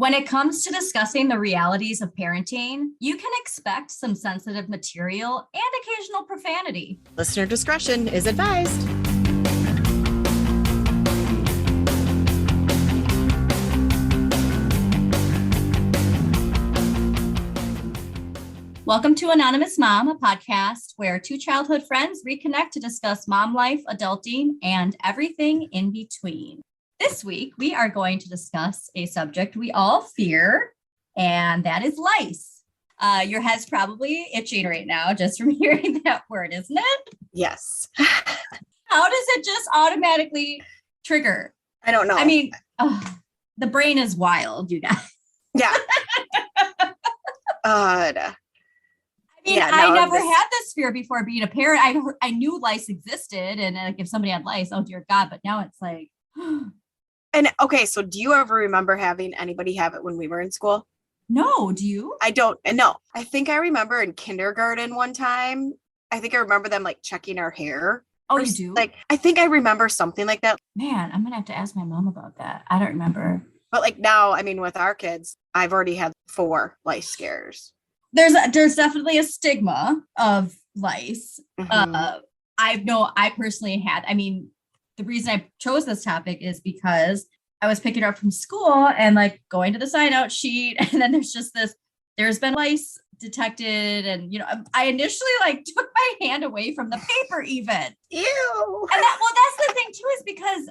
When it comes to discussing the realities of parenting, you can expect some sensitive material and occasional profanity. Listener discretion is advised. Welcome to Anonymous Mom, a podcast where two childhood friends reconnect to discuss mom life, adulting, and everything in between. This week, we are going to discuss a subject we all fear, and that is lice. Your head's probably itching right now just from hearing that word, isn't it? Yes. How does it just automatically trigger? I don't know. I mean, the brain is wild, you guys. Yeah. I never had this fear before being a parent. I knew lice existed, and like if somebody had lice, oh dear God! But now it's like. And okay, so do you ever remember having anybody have it when we were in school? No, do you? I don't. No, I think I remember in kindergarten one time. I think I remember them like checking our hair. Oh, you do? Like, I think I remember something like that. Man, I'm gonna have to ask my mom about that. I don't remember. But like now, I mean, with our kids, I've already had 4 lice scares. There's definitely a stigma of lice. Mm-hmm. I personally had. I mean, the reason I chose this topic is because I was picking it up from school and like going to the sign out sheet. And then there's been lice detected. And, I initially like took my hand away from the paper even. Ew. And that's the thing too, is because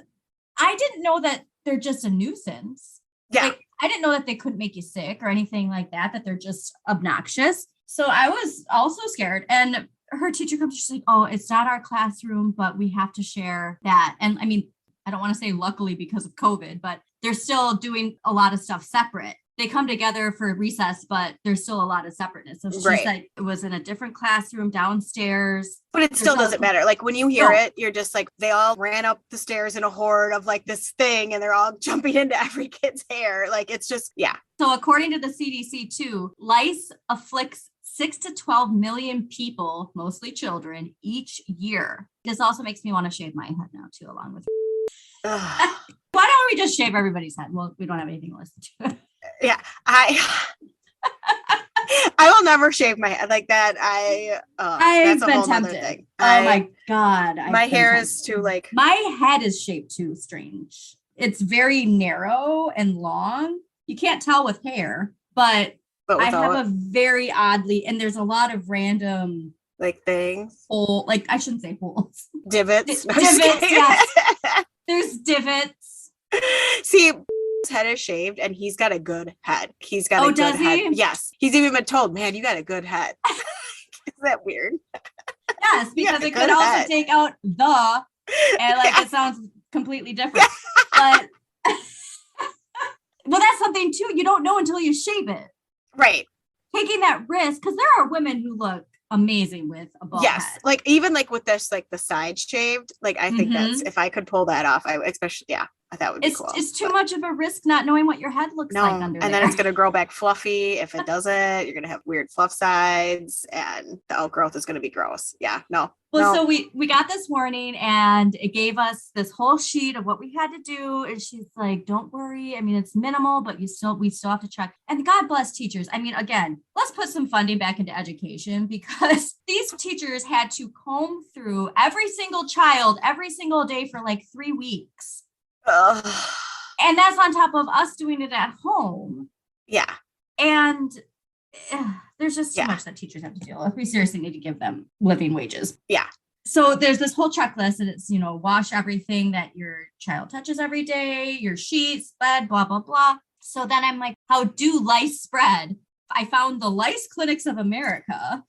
I didn't know that they're just a nuisance. Yeah. Like, I didn't know that they couldn't make you sick or anything like that they're just obnoxious. So I was also scared. And her teacher comes, she's like, oh, it's not our classroom, but we have to share that. And I mean, I don't want to say luckily because of COVID, but they're still doing a lot of stuff separate. They come together for recess, but there's still a lot of separateness. So she said it was in a different classroom downstairs. But it still doesn't matter. Like when you hear it, you're just like, they all ran up the stairs in a horde of like this thing and they're all jumping into every kid's hair. Like it's just, yeah. So according to the CDC too, lice afflicts 6 to 12 million people, mostly children, each year. This also makes me want to shave my head now too, along with. Why don't we just shave everybody's head? Well, we don't have anything to listen to. Yeah, I will never shave my head like that. I've that's a been whole tempted. other thing. Oh my God. My hair is too like. My head is shaped too strange. It's very narrow and long. You can't tell with hair, but I have a very oddly, and there's a lot of random like things. Like I shouldn't say holes. Divots. Divots, yes. There's divots. See, his head is shaved and he's got a good head. He's got a good head. Yes. He's even been told, man, you got a good head. Is that weird? Yes, because it could also take out the, and like it sounds completely different. But well, that's something too. You don't know until you shave it. Right. Taking that risk, because there are women who look amazing with a bald head. Like even like with this, like the side shaved, like I think that's, if I could pull that off, I especially, that would be cool. It's too much of a risk not knowing what your head looks like under and then it's going to grow back fluffy. If it doesn't, you're going to have weird fluff sides and the outgrowth is going to be gross. Yeah, no. Well, so we got this warning and it gave us this whole sheet of what we had to do. And she's like, don't worry. I mean, it's minimal, but we still have to check. And God bless teachers. I mean, again, let's put some funding back into education because these teachers had to comb through every single child every single day for like 3 weeks. And that's on top of us doing it at home. Yeah. And there's just too much that teachers have to deal with. We seriously need to give them living wages. Yeah. So there's this whole checklist and it's, wash everything that your child touches every day, your sheets, bed, blah, blah, blah. So then I'm like, how do lice spread? I found the Lice Clinics of America,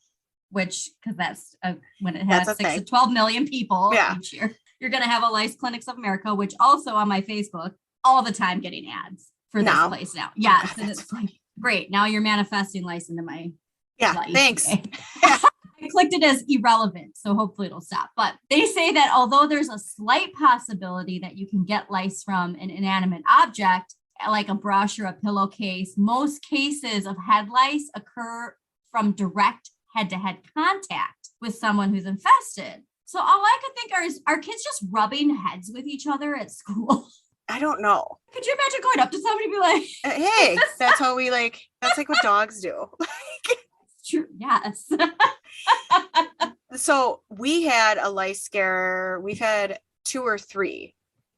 which, because that's when it has 6 to 12 million people each year. You're going to have a Lice Clinics of America, which also on my Facebook, all the time getting ads for this place now. Yes. And it's like, great. Now you're manifesting lice into my life. Thanks. I clicked it as irrelevant, so hopefully it'll stop. But they say that although there's a slight possibility that you can get lice from an inanimate object, like a brush or a pillowcase, most cases of head lice occur from direct head-to-head contact with someone who's infested. So all I could think are kids just rubbing heads with each other at school. I don't know. Could you imagine going up to somebody and be like, hey, that's how we like, that's like what dogs do. True. Yes. So we had a lice scare. We've had 2 or 3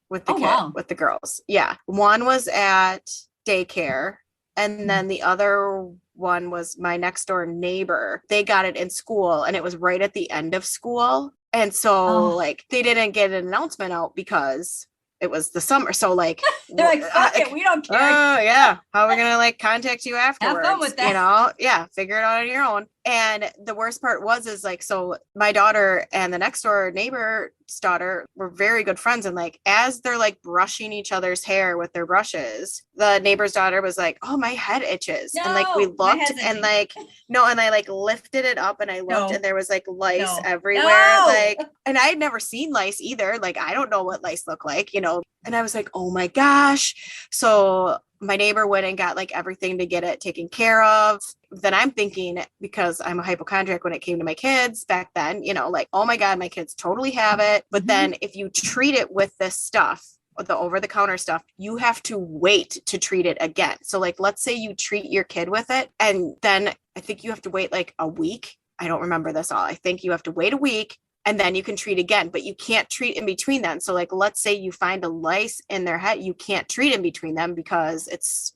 with the with the girls. Yeah. One was at daycare. And then the other one was my next door neighbor. They got it in school and it was right at the end of school. And so like they didn't get an announcement out because it was the summer. So like they're like, fuck it, we don't care. Oh yeah. How are we gonna like contact you afterwards? Have fun with that. You know, yeah, figure it out on your own. And the worst part is like, so my daughter and the next door neighbor's daughter were very good friends. And like, as they're like brushing each other's hair with their brushes, the neighbor's daughter was like, oh, my head itches. No, and like, we looked and like, no, and I like lifted it up and I looked and there was like lice everywhere. Like, and I had never seen lice either. Like, I don't know what lice look like, you know? And I was like, oh my gosh. So my neighbor went and got like everything to get it taken care of. Then I'm thinking, because I'm a hypochondriac when it came to my kids back then, you know, like, oh my God, my kids totally have it. But then if you treat it with this stuff, the over-the-counter stuff, you have to wait to treat it again. So like, let's say you treat your kid with it, and then I think you have to wait like a week. I don't remember this all. I think you have to wait a week and then you can treat again, but you can't treat in between them. So like, let's say you find a lice in their head, you can't treat in between them because it's,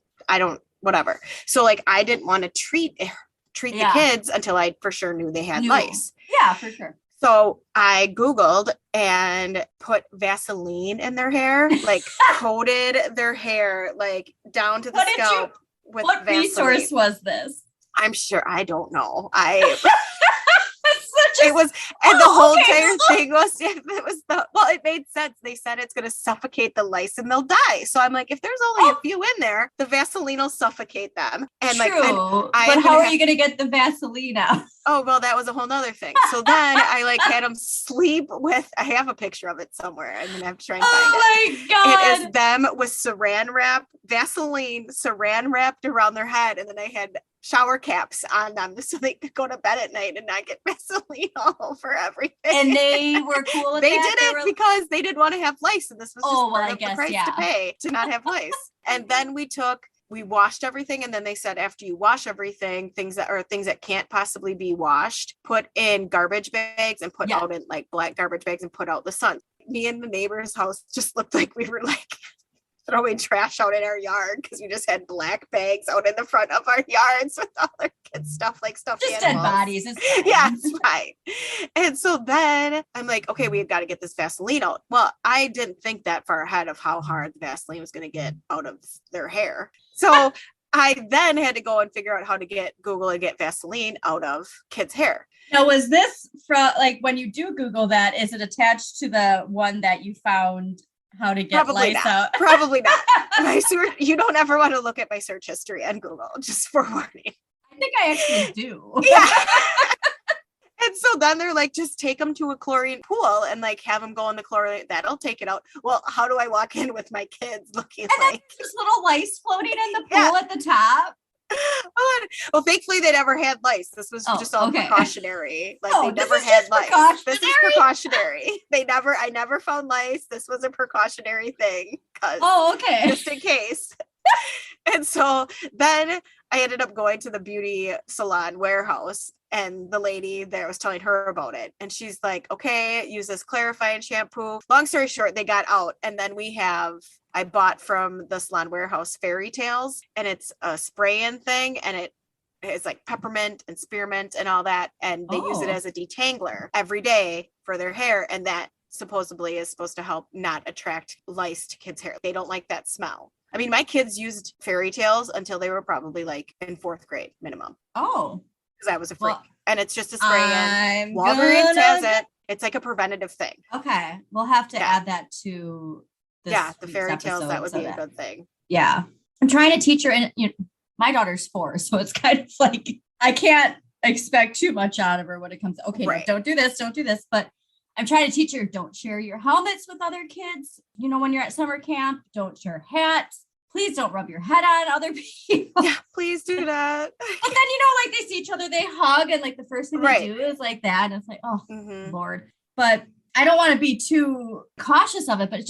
whatever. So like, I didn't want to treat the kids until I for sure knew they had lice. Yeah, for sure. So I Googled and put Vaseline in their hair, like coated their hair, like down to the scalp with what Vaseline. Resource was this? I'm sure, I don't know. It was, and the whole entire thing was, it made sense. They said it's going to suffocate the lice and they'll die. So I'm like, if there's only a few in there, the Vaseline will suffocate them. And true. But how are you going to get the Vaseline out? Oh, well, that was a whole nother thing. So then I like had them sleep with, I have a picture of it somewhere. I'm going to have to try and find it. Oh my God. It is them with saran wrap, Vaseline saran wrapped around their head. And then I had shower caps on them so they could go to bed at night and not get Vaseline all over everything. And they were cool with They did it because they didn't want to have lice, and this was just part of the price to pay to not have lice. And then we washed everything, and then they said after you wash everything, things that can't possibly be washed, put in garbage bags and put out in like black garbage bags and put out the sun. Me and the neighbor's house just looked like we were like throwing trash out in our yard because we just had black bags out in the front of our yards with all our kids' stuff, like stuffed just animals. Dead bodies. Yeah, it's fine. And so then I'm like, okay, we've got to get this Vaseline out. Well, I didn't think that far ahead of how hard the Vaseline was going to get out of their hair. So I then had to go and figure out how to Google and get Vaseline out of kids' hair. Now, was this from like when you do Google that, is it attached to the one that you found how to get lice out? Probably not. You don't ever want to look at my search history on Google, just for warning. I think I actually do. Yeah. And so then they're like, just take them to a chlorine pool and like have them go in the chlorine. That'll take it out. Well, how do I walk in with my kids looking like there's little lice floating in the pool at the top? Well, thankfully they never had lice. This was just all precautionary. Like they never had lice. This is precautionary. I never found lice. This was a precautionary thing. Just in case. And so then I ended up going to the beauty salon warehouse, and the lady there was telling her about it. And she's like, okay, use this clarifying shampoo. Long story short, they got out. And then I bought from the salon warehouse Fairy Tales, and it's a spray-in thing, and it's like peppermint and spearmint and all that. And they use it as a detangler every day for their hair. And that supposedly is supposed to help not attract lice to kids' hair. They don't like that smell. I mean, my kids used Fairy Tales until they were probably like in 4th grade minimum. Oh. Because I was a freak. And it's just a spray-in. Walgreens has it. It's like a preventative thing. Okay. We'll have to add that to the Fairy Tales. That would be a good thing. Yeah. I'm trying to teach her, and my daughter's 4, so it's kind of like I can't expect too much out of her when it comes to, no, don't do this. But I'm trying to teach her, don't share your helmets with other kids. When you're at summer camp, don't share hats. Please don't rub your head on other people. Yeah, please do that. But then, like they see each other, they hug, and like the first thing they do is like that. And it's like, oh, Lord. But I don't want to be too cautious of it, but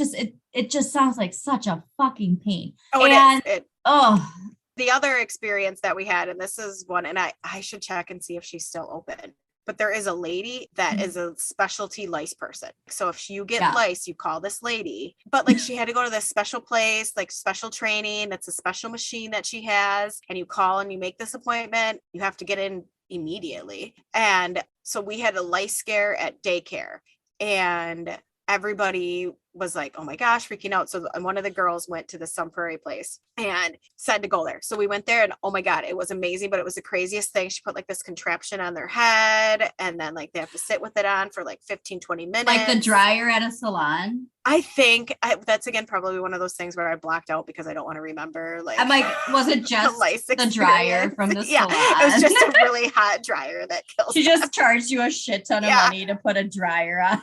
it just sounds like such a fucking pain. Oh, and, it is. Oh, The other experience that we had, and this is one, and I should check and see if she's still open. But there is a lady that is a specialty lice person. So if you get lice, you call this lady. But like she had to go to this special place, like special training. It's a special machine that she has. And you call and you make this appointment. You have to get in immediately. And so we had a lice scare at daycare. And everybody was like, oh my gosh, freaking out. So one of the girls went to the Sun Prairie place and said to go there. So we went there and oh my God, it was amazing, but it was the craziest thing. She put like this contraption on their head and then like they have to sit with it on for like 15, 20 minutes. Like the dryer at a salon. I think that's again, probably one of those things where I blacked out because I don't want to remember. Like, I'm like, was it just the dryer from the salon? It was just a really hot dryer that killed She just charged you a shit ton of money to put a dryer on.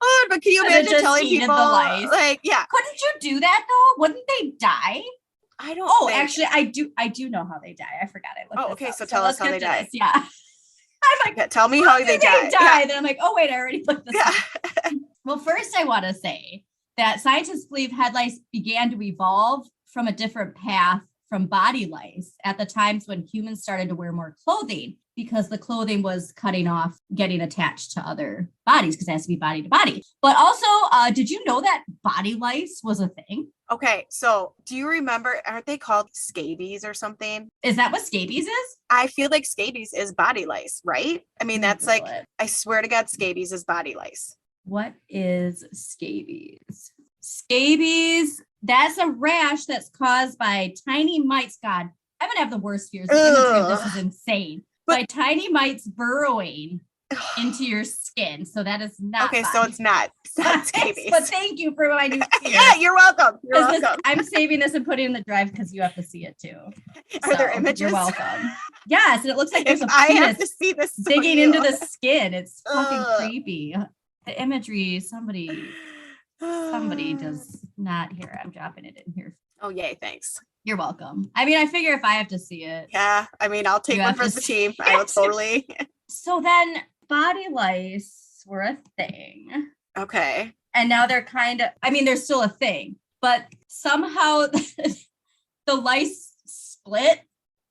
Oh, but can you imagine telling people like, couldn't you do that though? Wouldn't they die? I don't actually I do know how they die. I forgot. Okay, so tell us how they die. Yeah. I'm like, tell me how they die. Then I'm like, oh wait, I already looked this up. Well, first I want to say that scientists believe head lice began to evolve from a different path from body lice at the times when humans started to wear more clothing, because the clothing was cutting off, getting attached to other bodies because it has to be body to body. But also, did you know that body lice was a thing? Okay, so do you remember, aren't they called scabies or something? Is that what scabies is? I feel like scabies is body lice, right? I mean, that's like, I swear to God, scabies is body lice. What is scabies? Scabies, that's a rash that's caused by tiny mites. God, I'm going to have the worst fears. The imagery of this is insane. By tiny mites burrowing into your skin. So that is not okay. So it's not scabies. But thank you for my new fear. Yeah, you're welcome. You're welcome. I'm saving this and putting it in the drive because you have to see it too. Are there images? You're welcome. Yes, and it looks like there's a I have to see this digging into the skin. It's fucking creepy. The imagery, somebody does not hear. I'm dropping it in here. Oh, yay. Thanks. You're welcome. I mean, I figure if I have to see it. Yeah. I mean, I'll take one for the team. I will totally. So then body lice were a thing. Okay. And now they're they're still a thing, but somehow the lice split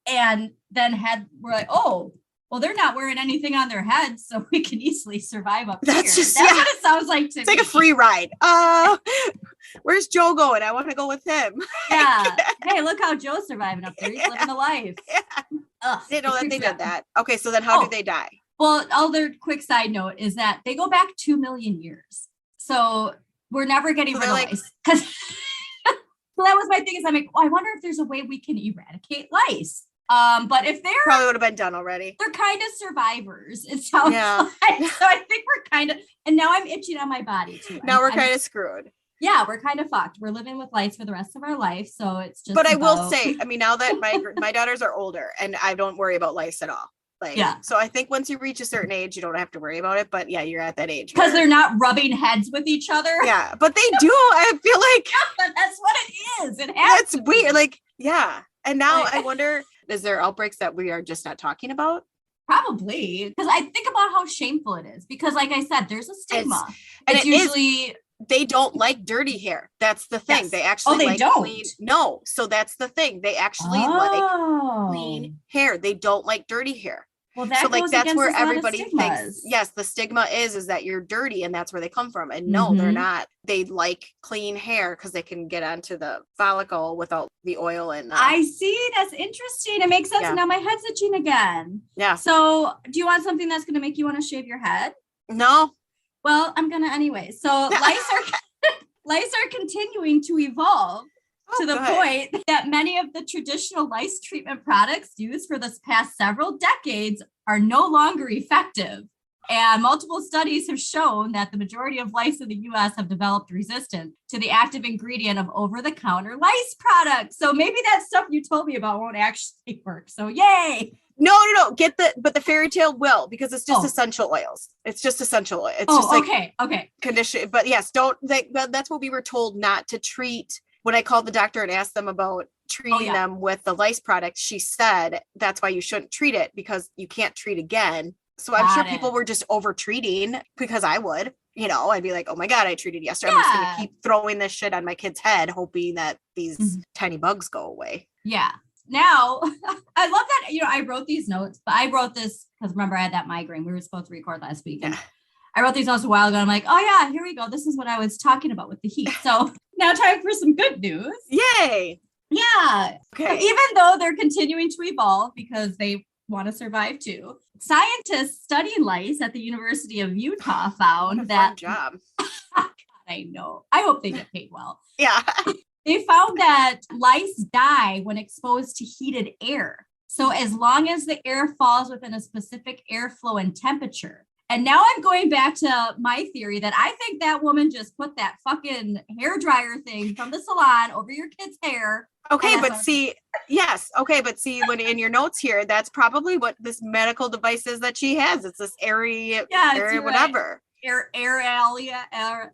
and then we're like, oh, well, they're not wearing anything on their heads, so we can easily survive up here. That's what it sounds like to me. It's like a free ride. Where's Joe going? I want to go with him. Yeah. Hey, look how Joe's surviving up there. He's living a life. Yeah. Ugh, didn't know that they did that. Okay, so then how do they die? Well, other quick side note is that they go back 2 million years. So we're never getting rid of lice. Because so that was my thing is I'm like, I wonder if there's a way we can eradicate lice. But if they're probably would have been done already. They're kind of survivors. It sounds like. So I think we're kind of, and now I'm itching on my body too. Now we're kind of screwed. Yeah, we're kind of fucked. We're living with lice for the rest of our life. So it's just. But I will say, I mean, now that my daughters are older and I don't worry about lice at all. Like, so I think once you reach a certain age, you don't have to worry about it. But yeah, you're at that age. Because they're not rubbing heads with each other. Yeah, but they do. I feel like. Yeah, but that's what it is. It has. That's weird. Like, yeah. And now I wonder, is there outbreaks that we are just not talking about? Probably. Because I think about how shameful it is. Because like I said, there's a stigma. It's usually. They don't like dirty hair. That's the thing. Yes. They actually they don't. Clean. No. So that's the thing. They actually like clean hair. They don't like dirty hair. Well, that's where everybody thinks. Yes, the stigma is that you're dirty, and that's where they come from. And no, they're not. They like clean hair because they can get onto the follicle without the oil and. I see. That's interesting. It makes sense. Yeah. Now my head's itching again. Yeah. So, do you want something that's going to make you want to shave your head? No. Well, I'm gonna anyway. So lice are continuing to evolve to the point that many of the traditional lice treatment products used for this past several decades are no longer effective. And multiple studies have shown that the majority of lice in the US have developed resistance to the active ingredient of over-the-counter lice products. So maybe that stuff you told me about won't actually work. So yay. No. But the fairy tale will, because it's just essential oils. It's just essential oil. It's just like okay. Condition. But yes, that's what we were told not to treat. When I called the doctor and asked them about treating them with the lice product, she said that's why you shouldn't treat it, because you can't treat again. So I'm sure people were just over treating, because I would, I'd be like, oh my God, I treated yesterday. I'm just Yeah. going to keep throwing this shit on my kid's head, hoping that these tiny bugs go away. Yeah. Now, I love that, I wrote these notes, but I wrote this because remember I had that migraine. We were supposed to record last week. And I wrote these notes a while ago. And I'm like, oh yeah, here we go. This is what I was talking about with the heat. So now time for some good news. Yay. Yeah. Okay. So even though they're continuing to evolve because they want to survive too, scientists studying lice at the University of Utah found that job. I know. I hope they get paid well. Yeah. They found that lice die when exposed to heated air. So as long as the air falls within a specific airflow and temperature. And now I'm going back to my theory that I think that woman just put that fucking hair dryer thing from the salon over your kid's hair. Okay, but see, yes. Okay, but see, when in your notes here, that's probably what this medical device is that she has. It's this airy, whatever. Air.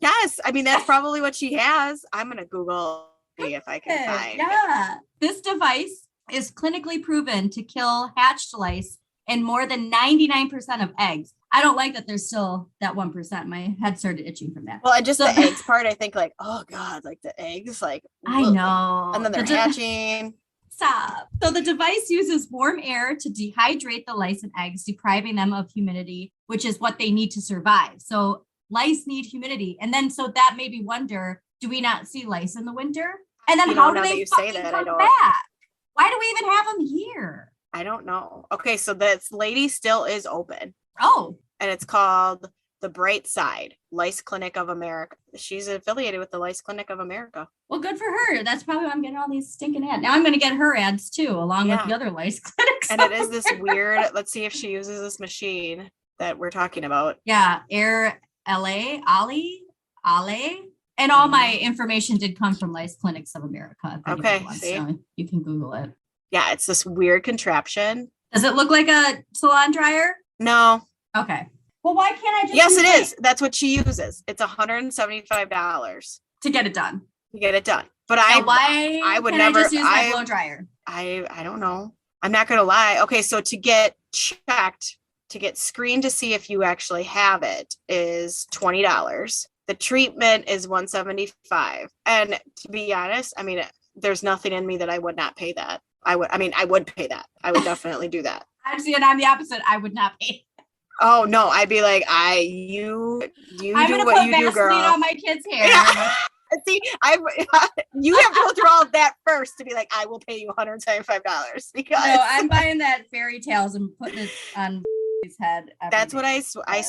Yes, I mean, that's probably what she has. I'm going to Google if I can find. Yeah. This device is clinically proven to kill hatched lice in more than 99% of eggs. I don't like that there's still that 1%. My head started itching from that. Well, and just the eggs part, I think like, oh God, like the eggs, like. I know. And then they're hatching. Stop. So the device uses warm air to dehydrate the lice and eggs, depriving them of humidity, which is what they need to survive. So lice need humidity. And then, so that made me wonder, do we not see lice in the winter? And then how do they fucking come back? Why do we even have them here? I don't know. Okay, so this lady still is open. Oh. And it's called the Bright Side Lice Clinic of America. She's affiliated with the Lice Clinic of America. Well, good for her. That's probably why I'm getting all these stinking ads. Now I'm going to get her ads too, along with the other lice clinics. And it is this weird, let's see if she uses this machine that we're talking about. Yeah, Air LA, Ali. And all my information did come from Lice Clinics of America. Okay, so you can Google it. Yeah, it's this weird contraption. Does it look like a salon dryer? No. Okay. Well, why can't I just? Yes, it is. That's what she uses. It's $175 to get it done. But I would never just use my blow dryer. I don't know. I'm not gonna lie. Okay, so to get checked, to get screened to see if you actually have it is $20. The treatment is $175. And to be honest, I mean, there's nothing in me that I would not pay that. I would pay that. I would definitely do that. Actually, and I'm the opposite. I would not pay. Oh no, I'd be like, you do what you do, girl. I'm gonna put Vaseline on my kid's hair. Yeah. See, you have to go through all of that first to be like, I will pay you $175 because no, I'm buying that fairy tales and putting it on his head. That's what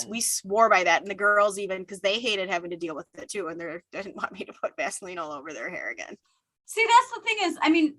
we swore by that, and the girls even, because they hated having to deal with it too, and they didn't want me to put Vaseline all over their hair again. See, that's the thing is, I mean,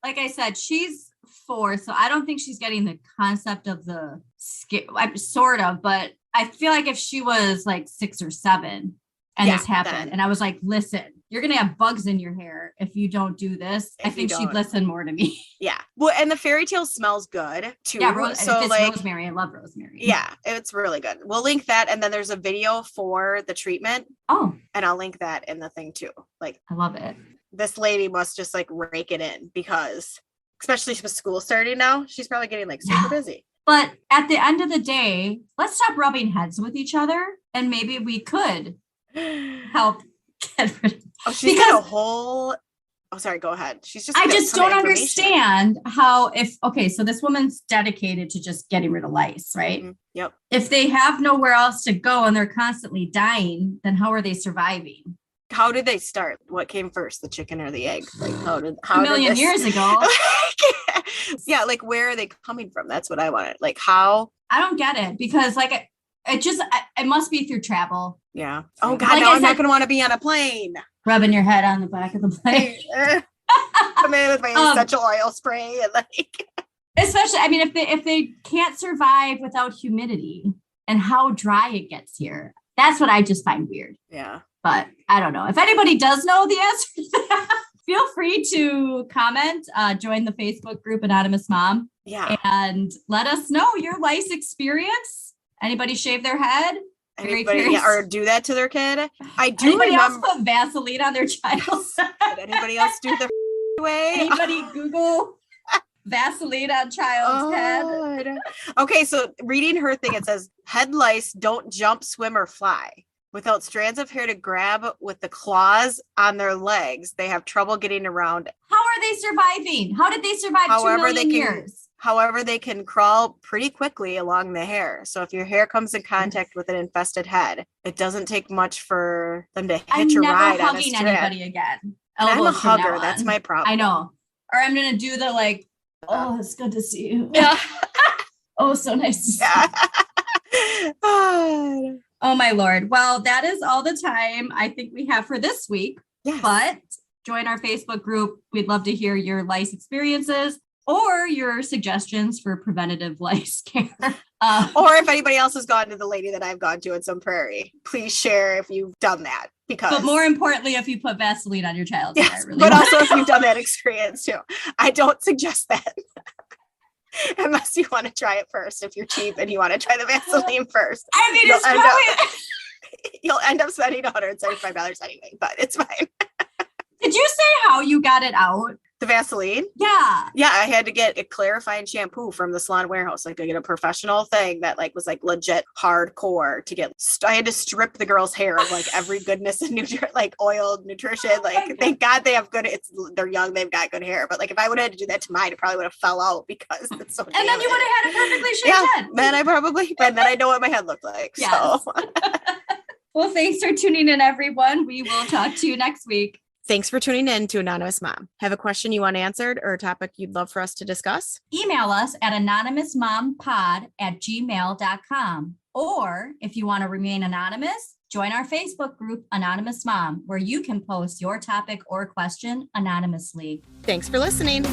like I said, she's 4, so I don't think she's getting the concept of the skin. Sort of, but I feel like if she was like 6 or 7 and this happened, and I was like, listen, you're gonna have bugs in your hair if you don't do this, I think she'd listen more to me. Yeah. Well, and the fairy tale smells good too. Yeah, so it's like rosemary. I love rosemary. Yeah, it's really good. We'll link that, and then there's a video for the treatment. Oh. And I'll link that in the thing too. Like, I love it. This lady must just like rake it in, because especially with school starting now, she's probably getting like super busy. But at the end of the day, let's stop rubbing heads with each other, and maybe we could help get rid of. Oh, she's got a whole. Oh, sorry. Go ahead. I just don't understand how so this woman's dedicated to just getting rid of lice, right? Mm-hmm. Yep. If they have nowhere else to go and they're constantly dying, then how are they surviving? How did they start? What came first, the chicken or the egg? Like a million years ago. Yeah, like where are they coming from? That's what I wanted. Like how? I don't get it, because like it must be through travel. Yeah. Oh God, like now I'm not going to want to be on a plane. Rubbing your head on the back of the plane. Come in with my essential oil spray and like. Especially, I mean, if they can't survive without humidity and how dry it gets here, that's what I just find weird. Yeah. But I don't know. If anybody does know the answer to that, feel free to comment, join the Facebook group Anonymous Mom. Yeah. And let us know your lice experience. Anybody shave their head? Anybody, or do that to their kid? I do Anybody remember. Else put Vaseline on their child's head? Did anybody else do the way? Anybody Google Vaseline on child's head? Okay, so reading her thing, it says head lice don't jump, swim, or fly. Without strands of hair to grab with the claws on their legs, they have trouble getting around. How are they surviving? How did they survive 2 million years? However, they can crawl pretty quickly along the hair. So if your hair comes in contact with an infested head, it doesn't take much for them to hitch a ride on a strand. I'm never hugging anybody again. And I'm a Elbows from now hugger. on. That's my problem. I know. Or I'm going to do the like, oh, it's good to see you. Yeah. Oh, so nice to see you. Oh, Oh, my Lord. Well, that is all the time I think we have for this week. yes. But join our Facebook group. We'd love to hear your lice experiences or your suggestions for preventative lice care. Or if anybody else has gone to the lady that I've gone to in some prairie, please share if you've done that. Because, but more importantly, if you put Vaseline on your child's yes, hair. Really but also if you've done that experience too. I don't suggest that. Unless you want to try it first. If you're cheap and you want to try the Vaseline first. I mean, it's probably... You'll end up spending $175 anyway, but it's fine. Did you say how you got it out? The Vaseline? Yeah. Yeah, I had to get a clarifying shampoo from the salon warehouse. Like I get a professional thing that like was like legit hardcore to get. I had to strip the girl's hair of like every goodness and like oil, nutrition. Like thank God they have good. They're young. They've got good hair. But like if I would have had to do that to mine, it probably would have fell out because it's so. And then you would have had a perfectly shaved head. Then I know what my head looked like. Yes. So. Well, thanks for tuning in, everyone. We will talk to you next week. Thanks for tuning in to Anonymous Mom. Have a question you want answered or a topic you'd love for us to discuss? Email us at anonymousmompod@gmail.com. Or if you want to remain anonymous, join our Facebook group, Anonymous Mom, where you can post your topic or question anonymously. Thanks for listening.